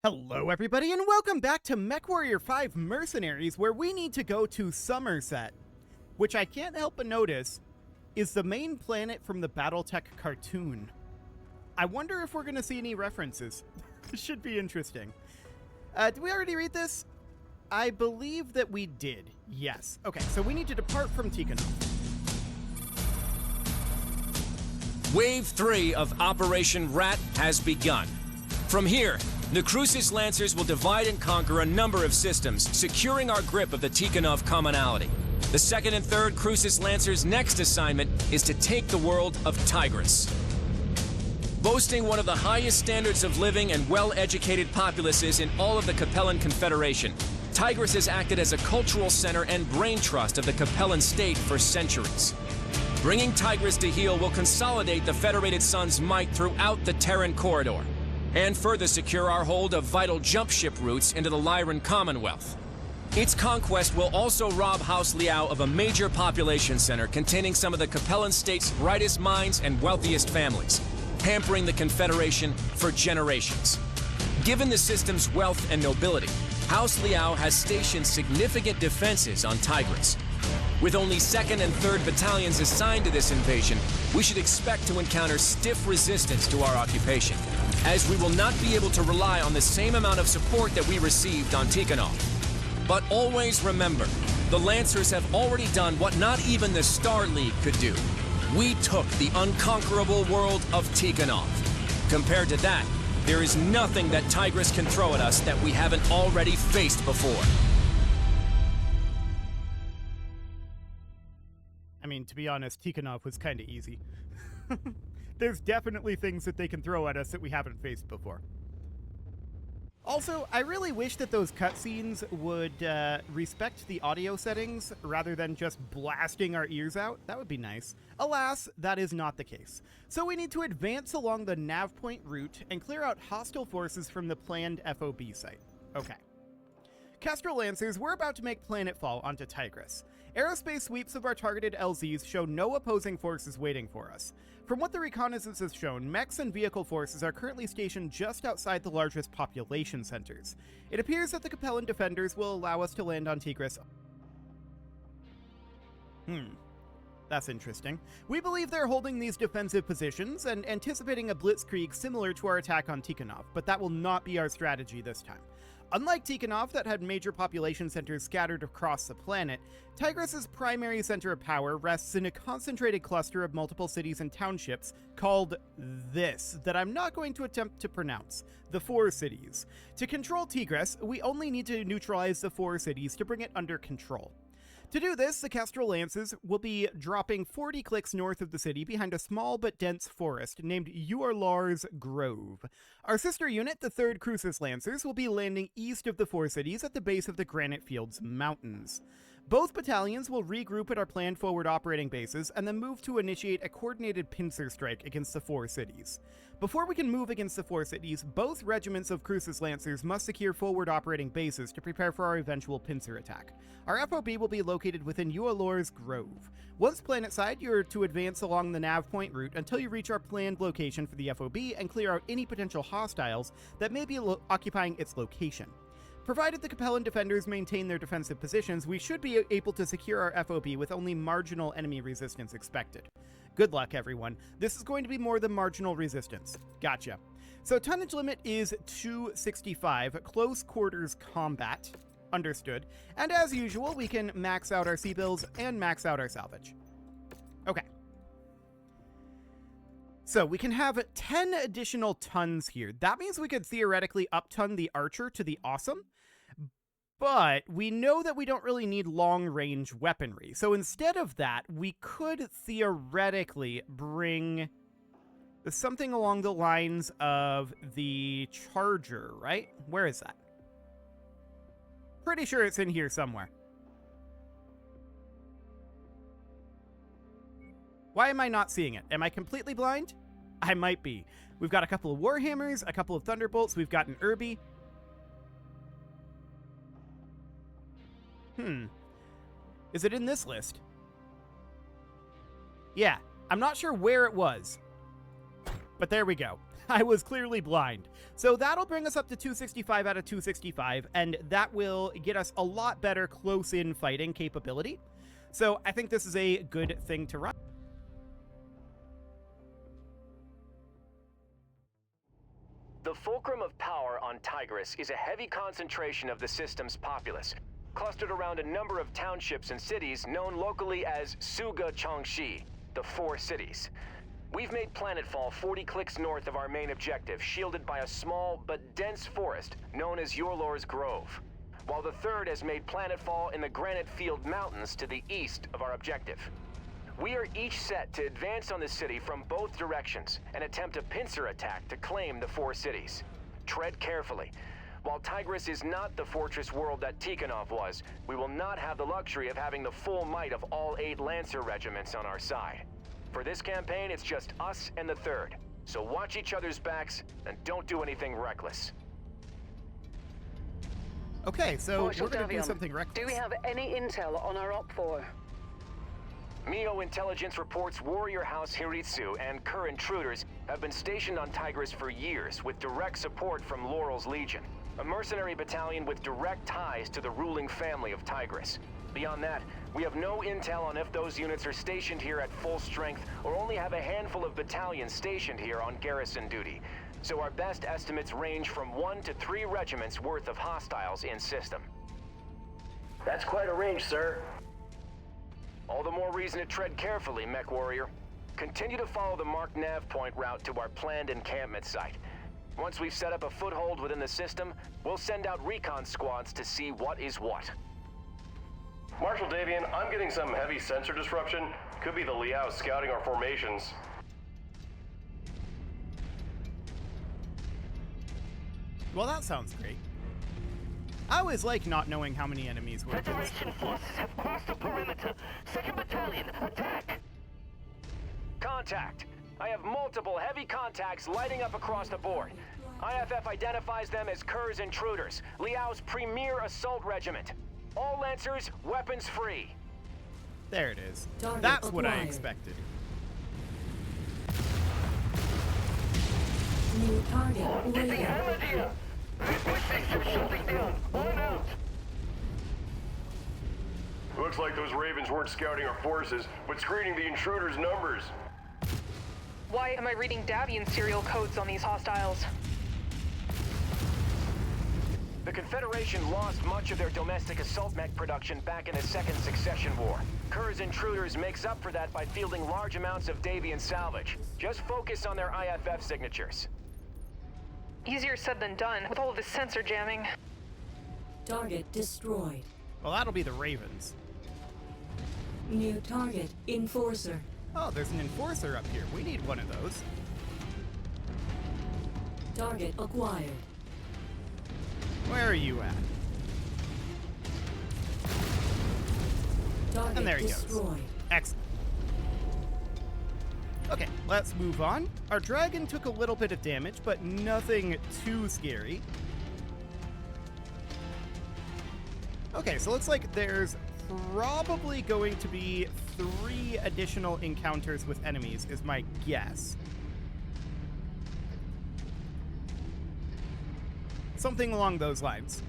Hello everybody and welcome back to MechWarrior 5 Mercenaries, where we need to go to Somerset, which I can't help but notice is the main planet from the Battletech cartoon. I wonder if we're going to see any references. This should be interesting. Did we already read this? I believe that we did, yes. Okay, so we need to depart from Tikhonov. Wave 3 of Operation Rat has begun. From here, the Crucis Lancers will divide and conquer a number of systems, securing our grip of the Tikhonov commonality. The second and third Crucis Lancers' next assignment is to take the world of Tigris. Boasting one of the highest standards of living and well-educated populaces in all of the Capellan Confederation, Tigris has acted as a cultural center and brain trust of the Capellan state for centuries. Bringing Tigris to heel will consolidate the Federated Sun's might throughout the Terran corridor, and further secure our hold of vital jump ship routes into the Lyran Commonwealth. Its conquest will also rob House Liao of a major population center containing some of the Capellan state's brightest minds and wealthiest families, hampering the Confederation for generations. Given the system's wealth and nobility, House Liao has stationed significant defenses on Tigris. With only 2nd and 3rd battalions assigned to this invasion, we should expect to encounter stiff resistance to our occupation, as we will not be able to rely on the same amount of support that we received on Tikhonov. But always remember, the Lancers have already done what not even the Star League could do. We took the unconquerable world of Tikhonov. Compared to that, there is nothing that Tigris can throw at us that we haven't already faced before. I mean, to be honest, Tikhonov was kind of easy. There's definitely things that they can throw at us that we haven't faced before. Also, I really wish that those cutscenes would respect the audio settings rather than just blasting our ears out. That would be nice. Alas, that is not the case. So we need to advance along the nav point route and clear out hostile forces from the planned FOB site. Okay. Kestrel Lancers, we're about to make planetfall onto Tigris. Aerospace sweeps of our targeted LZs show no opposing forces waiting for us. From what the reconnaissance has shown, mechs and vehicle forces are currently stationed just outside the largest population centers. It appears that the Capellan defenders will allow us to land on Tigris. That's interesting. We believe they're holding these defensive positions and anticipating a blitzkrieg similar to our attack on Tikhonov, but that will not be our strategy this time. Unlike Tikhonov, that had major population centers scattered across the planet, Tigris' primary center of power rests in a concentrated cluster of multiple cities and townships called this, that I'm not going to attempt to pronounce, the 4 cities. To control Tigris, we only need to neutralize the 4 cities to bring it under control. To do this, the Kestrel Lancers will be dropping 40 clicks north of the city behind a small but dense forest named Uarlar's Grove. Our sister unit, the 3rd Crucis Lancers, will be landing east of the 4 cities at the base of the Granite Fields Mountains. Both battalions will regroup at our planned forward operating bases and then move to initiate a coordinated pincer strike against the 4 cities. Before we can move against the 4 cities, both regiments of Crucis Lancers must secure forward operating bases to prepare for our eventual pincer attack. Our FOB will be located within Ualor's Grove. Once planetside, you're to advance along the nav point route until you reach our planned location for the FOB and clear out any potential hostiles that may be occupying its location. Provided the Capellan defenders maintain their defensive positions, we should be able to secure our FOB with only marginal enemy resistance expected. Good luck, everyone. This is going to be more than marginal resistance. Gotcha. So tonnage limit is 265, close quarters combat. Understood. And as usual, we can max out our C-bills and max out our salvage. Okay. So we can have 10 additional tons here. That means we could theoretically up-ton the Archer to the Awesome, but we know that we don't really need long-range weaponry. So instead of that, we could theoretically bring something along the lines of the Charger, right? Where is that? Pretty sure it's in here somewhere. Why am I not seeing it? Am I completely blind? I might be. We've got a couple of Warhammers, a couple of Thunderbolts, we've got an Irby. Is it in this list? Yeah, I'm not sure where it was, but there we go. I was clearly blind. So that'll bring us up to 265 out of 265, and that will get us a lot better close-in fighting capability. So I think this is a good thing to run. The fulcrum of power on Tigris is a heavy concentration of the system's populace, clustered around a number of townships and cities known locally as Suga Changxi, the Four Cities. We've made planetfall 40 clicks north of our main objective, shielded by a small but dense forest known as Yorlor's Grove, while the third has made planetfall in the Granite Field Mountains to the east of our objective. We are each set to advance on the city from both directions and attempt a pincer attack to claim the Four Cities. Tread carefully. While Tigris is not the fortress world that Tikhonov was, we will not have the luxury of having the full might of all 8 Lancer regiments on our side. For this campaign, it's just us and the third. So watch each other's backs and don't do anything reckless. Okay, so Marshal we're going to do Davion, something reckless. do we have any intel on our Op-4? Mio intelligence reports Warrior House Hiritsu and Kerr intruders have been stationed on Tigris for years with direct support from Laurel's Legion, a mercenary battalion with direct ties to the ruling family of Tigris. Beyond that, we have no intel on if those units are stationed here at full strength or only have a handful of battalions stationed here on garrison duty. So our best estimates range from 1 to 3 regiments worth of hostiles in system. That's quite a range, sir. All the more reason to tread carefully, MechWarrior. Continue to follow the marked nav point route to our planned encampment site. Once we've set up a foothold within the system, we'll send out recon squads to see what is what. Marshal Davion, I'm getting some heavy sensor disruption. Could be the Liao scouting our formations. Well, that sounds great. I always like not knowing how many enemies were. Federation forces have crossed the perimeter. 2nd Battalion, attack! Contact! I have multiple heavy contacts lighting up across the board. IFF identifies them as Kerr's intruders, Liao's premier assault regiment. All Lancers, weapons free. There it is. Target That's what I acquired. expected. New target rated. Idea! This system shutting down. On out! Looks like those Ravens weren't scouting our forces, but screening the intruders' numbers. Why am I reading Davian serial codes on these hostiles? The Confederation lost much of their domestic assault mech production back in the Second Succession War. Kerr's intruders makes up for that by fielding large amounts of Davian salvage. Just focus on their IFF signatures. Easier said than done, with all of this sensor jamming. Target destroyed. Well, that'll be the Ravens. New target enforcer. Oh, there's an enforcer up here. We need one of those. Target acquired. Where are you at? Target And there he goes. destroyed. Excellent. Okay, let's move on. Our dragon took a little bit of damage, but nothing too scary. Okay, so looks like there's probably going to be 3 additional encounters with enemies, is my guess. Something along those lines.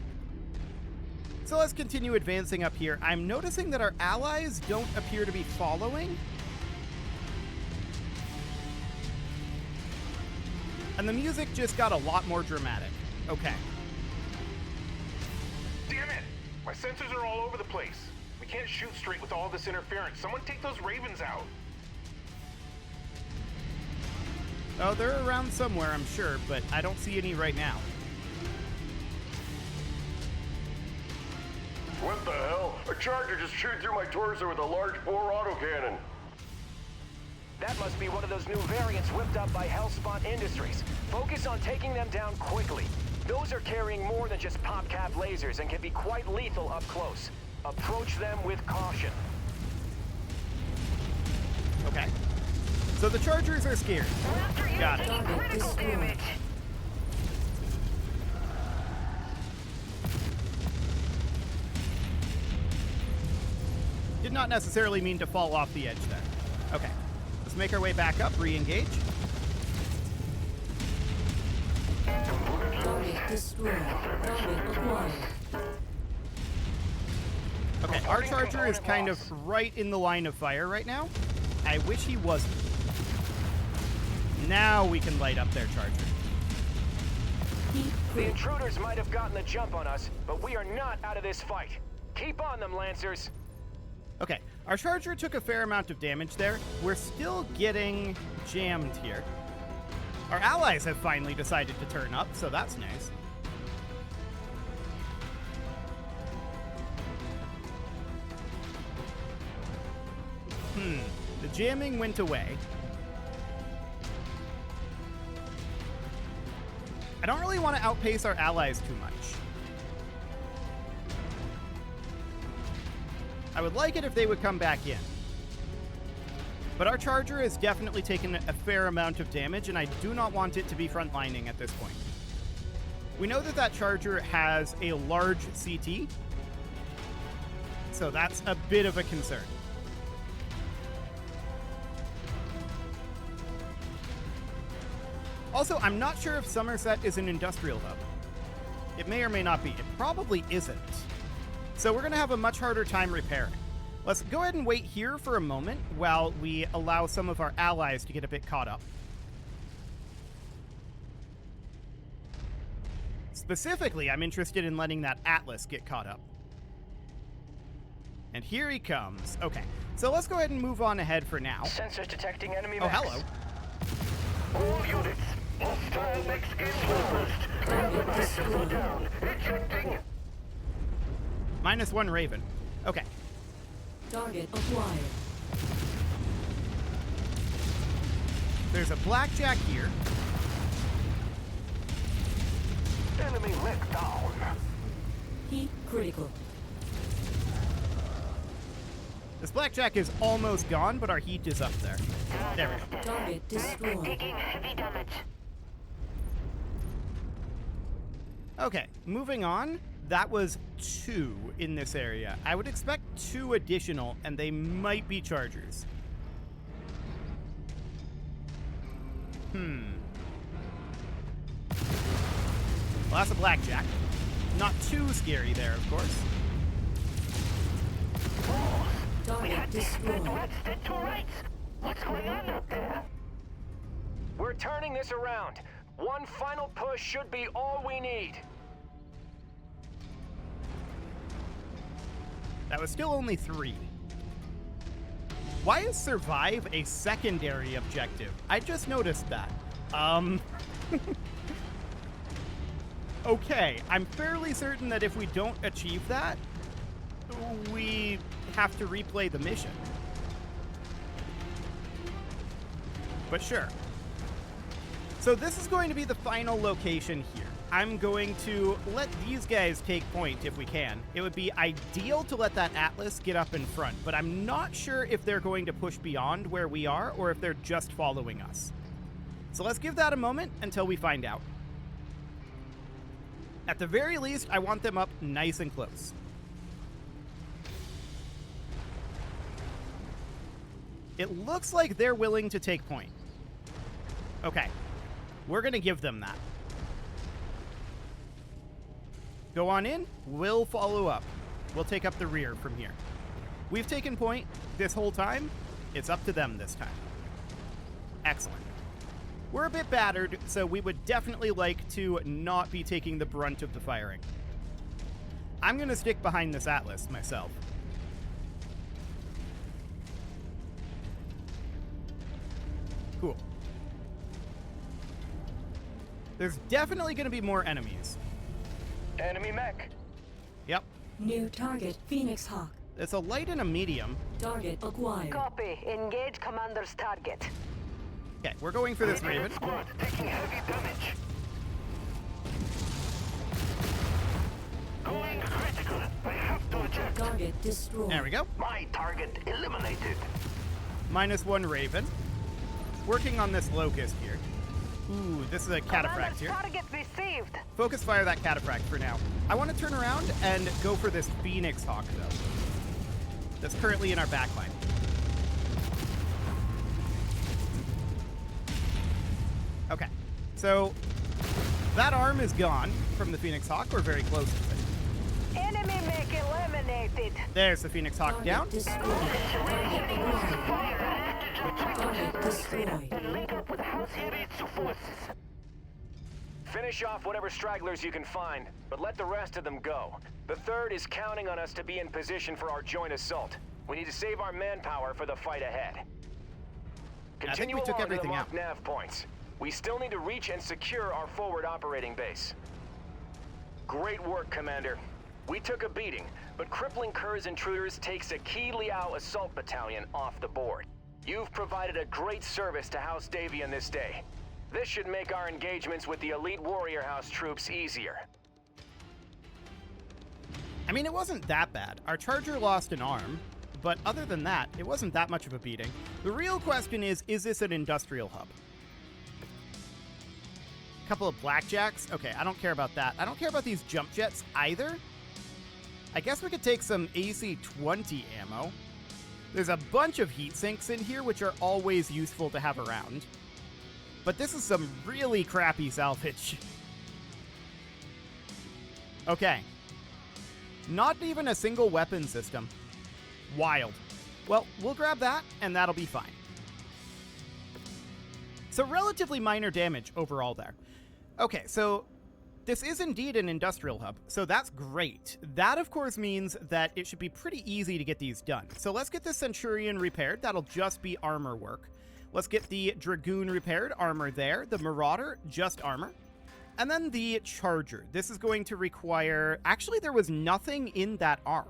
So let's continue advancing up here. I'm noticing that our allies don't appear to be following. And the music just got a lot more dramatic. Okay. Damn it! My sensors are all over the place. We can't shoot straight with all this interference. Someone take those Ravens out. Oh, they're around somewhere, I'm sure, but I don't see any right now. What the hell? A charger just chewed through my torso with a large bore autocannon. That must be one of those new variants whipped up by Hellspot Industries. Focus on taking them down quickly. Those are carrying more than just pop-cap lasers and can be quite lethal up close. Approach them with caution. Okay. So the Chargers are scared. Got it. Target destroyed. Did not necessarily mean to fall off the edge there. Okay. Let's make our way back up, re-engage. Target destroyed. Target acquired. Okay, our charger is kind of right in the line of fire right now. I wish he wasn't. Now we can light up their charger. The intruders might have gotten the jump on us, but we are not out of this fight. Keep on them, Lancers. Okay, our charger took a fair amount of damage there. We're still getting jammed here. Our allies have finally decided to turn up, so that's nice. The jamming went away. I don't really want to outpace our allies too much. I would like it if they would come back in. But our charger has definitely taken a fair amount of damage, and I do not want it to be frontlining at this point. We know that that charger has a large CT, so that's a bit of a concern. Also, I'm not sure if Somerset is an industrial hub. It may or may not be. It probably isn't. So we're going to have a much harder time repairing. Let's go ahead and wait here for a moment while we allow some of our allies to get a bit caught up. Specifically, I'm interested in letting that Atlas get caught up. And here he comes. Okay, so let's go ahead and move on ahead for now. Sensors detecting enemy Oh, mechs. hello. All units. Hostile mechs engaged. Target destroyed. Down. Ejecting. -1 Raven. Okay. Target acquired. There's a Blackjack here. Enemy mech down. Heat critical. This Blackjack is almost gone, but our heat is up there. There we go. Target destroyed. Taking heavy damage. Okay, moving on. That was 2 in this area. I would expect 2 additional, and they might be chargers. Well, that's a Blackjack. Not too scary there, of course. Target destroyed. What's going on out there? We're turning this around. One final push should be all we need. That was still only 3. Why is survive a secondary objective? I just noticed that. Okay, I'm fairly certain that if we don't achieve that, we have to replay the mission. But sure. So this is going to be the final location here. I'm going to let these guys take point if we can. It would be ideal to let that Atlas get up in front, but I'm not sure if they're going to push beyond where we are or if they're just following us. So let's give that a moment until we find out. At the very least, I want them up nice and close. It looks like they're willing to take point. Okay, we're going to give them that. Go on in, we'll follow up. We'll take up the rear from here. We've taken point this whole time. It's up to them this time. Excellent. We're a bit battered, so we would definitely like to not be taking the brunt of the firing. I'm going to stick behind this Atlas myself. Cool. There's definitely going to be more enemies. Enemy mech. Yep. New target, Phoenix Hawk. It's a light and a medium. Target acquired. Copy. Engage commander's target. Okay, we're going for this Raven. Squad taking heavy damage. Going critical. I have to eject. Target destroyed. There we go. My target eliminated. -1 Raven. Working on this Locust here. Ooh, this is a Cataphract Commander's here. target received. Focus fire that Cataphract for now. I want to turn around and go for this Phoenix Hawk, though. That's currently in our backline. Okay, so That arm is gone from the Phoenix Hawk. We're very close to it. Enemy mech eliminated. There's the Phoenix Hawk Target down. destroyed. Target acquired. Target destroyed. Link up with House Hiritsu forces. Finish off whatever stragglers you can find, but let the rest of them go. The 3rd is counting on us to be in position for our joint assault. We need to save our manpower for the fight ahead. Continue we took along to the everything marked out. nav points. We still need to reach and secure our forward operating base. Great work, Commander. We took a beating, but crippling Kurz intruders takes a key Liao assault battalion off the board. You've provided a great service to House Davian this day. This should make our engagements with the elite Warrior House troops easier. I mean, it wasn't that bad. Our Charger lost an arm, but other than that, it wasn't that much of a beating. The real question is this an industrial hub? A couple of blackjacks? Okay, I don't care about that. I don't care about these jump jets either. I guess we could take some AC-20 ammo. There's a bunch of heat sinks in here, which are always useful to have around. But this is some really crappy salvage. Okay. Not even a single weapon system. Wild. Well, we'll grab that, and that'll be fine. So relatively minor damage overall there. Okay, so this is indeed an industrial hub, so that's great. That, of course, means that it should be pretty easy to get these done. So let's get the Centurion repaired. That'll just be armor work. Let's get the Dragoon repaired, armor there. The Marauder, just armor. And then the Charger. This is going to require... Actually, there was nothing in that arm.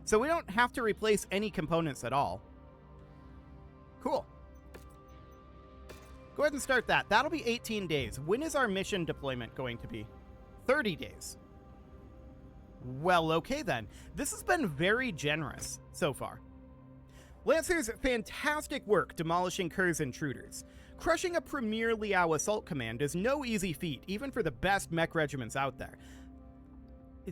So we don't have to replace any components at all. Cool. Go ahead and start that. That'll be 18 days. When is our mission deployment going to be? 30 days. Well, okay then. This has been very generous so far. Lancers, fantastic work demolishing Kurz intruders. Crushing a premier Liao assault command is no easy feat, even for the best mech regiments out there.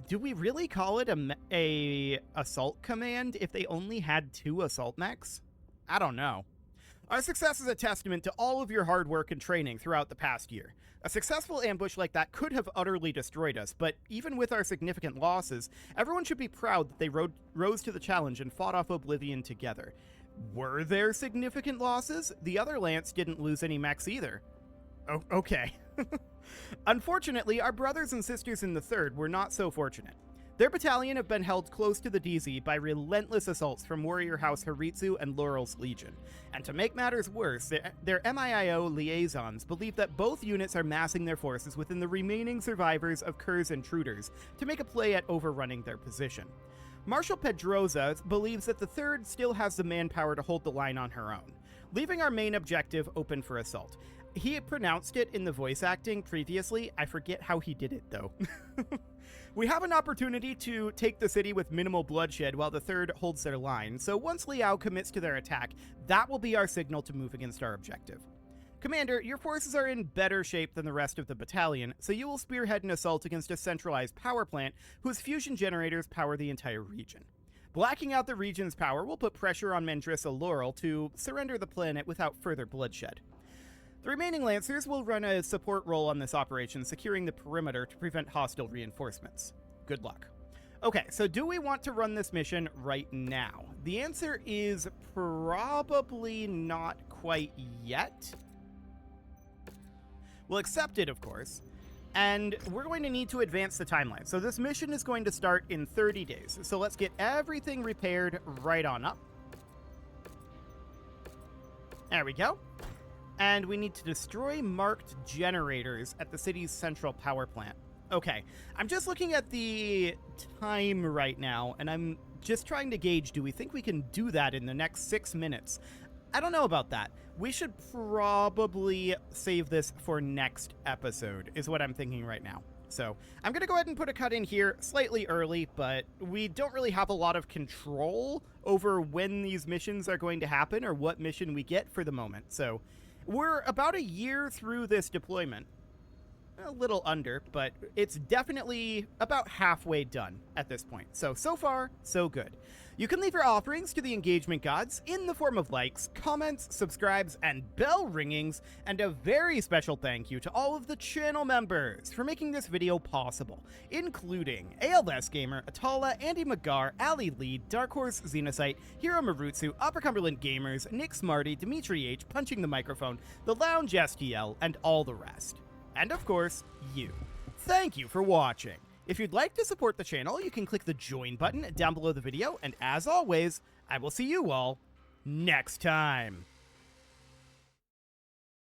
Do we really call it a assault command if they only had 2 assault mechs? I don't know. Our success is a testament to all of your hard work and training throughout the past year. A successful ambush like that could have utterly destroyed us, but even with our significant losses, everyone should be proud that they rose to the challenge and fought off Oblivion together. Were there significant losses? The other Lance didn't lose any mechs either. Oh, okay. Unfortunately, our brothers and sisters in the 3rd were not so fortunate. Their battalion have been held close to the DZ by relentless assaults from Warrior House Hiritsu and Laurel's Legion. And to make matters worse, their MIIO liaisons believe that both units are massing their forces within the remaining survivors of Kurz intruders to make a play at overrunning their position. Marshal Pedroza believes that the 3rd still has the manpower to hold the line on her own, leaving our main objective open for assault. He pronounced it in the voice acting previously. I forget how he did it, though. We have an opportunity to take the city with minimal bloodshed while the 3rd holds their line, so once Liao commits to their attack, that will be our signal to move against our objective. Commander, your forces are in better shape than the rest of the battalion, so you will spearhead an assault against a centralized power plant whose fusion generators power the entire region. Blacking out the region's power will put pressure on Mendrissa Laurel to surrender the planet without further bloodshed. The remaining Lancers will run a support role on this operation, securing the perimeter to prevent hostile reinforcements. Good luck. Okay, so do we want to run this mission right now? The answer is probably not quite yet. We'll accept it, of course, and we're going to need to advance the timeline. So this mission is going to start in 30 days. So let's get everything repaired right on up. There we go. And we need to destroy marked generators at the city's central power plant. Okay, I'm just looking at the time right now, and I'm just trying to gauge, do we think we can do that in the next 6 minutes? I don't know about that. We should probably save this for next episode, is what I'm thinking right now. So I'm going to go ahead and put a cut in here slightly early, but we don't really have a lot of control over when these missions are going to happen or what mission we get for the moment. So we're about a year through this deployment. a little under, but it's definitely about halfway done at this point. So far, so good. You can leave your offerings to the engagement gods in the form of likes, comments, subscribes, and bell ringings, and a very special thank you to all of the channel members for making this video possible, including ALS Gamer, Atala, Andy McGar, Ali Lee, Dark Horse Xenocyte, Hiro Marutsu, Upper Cumberland Gamers, Nick Smarty, Dimitri H, Punching the Microphone, The Lounge STL, and all the rest. And of course, you. Thank you for watching. If you'd like to support the channel, you can click the join button down below the video, and as always, I will see you all next time.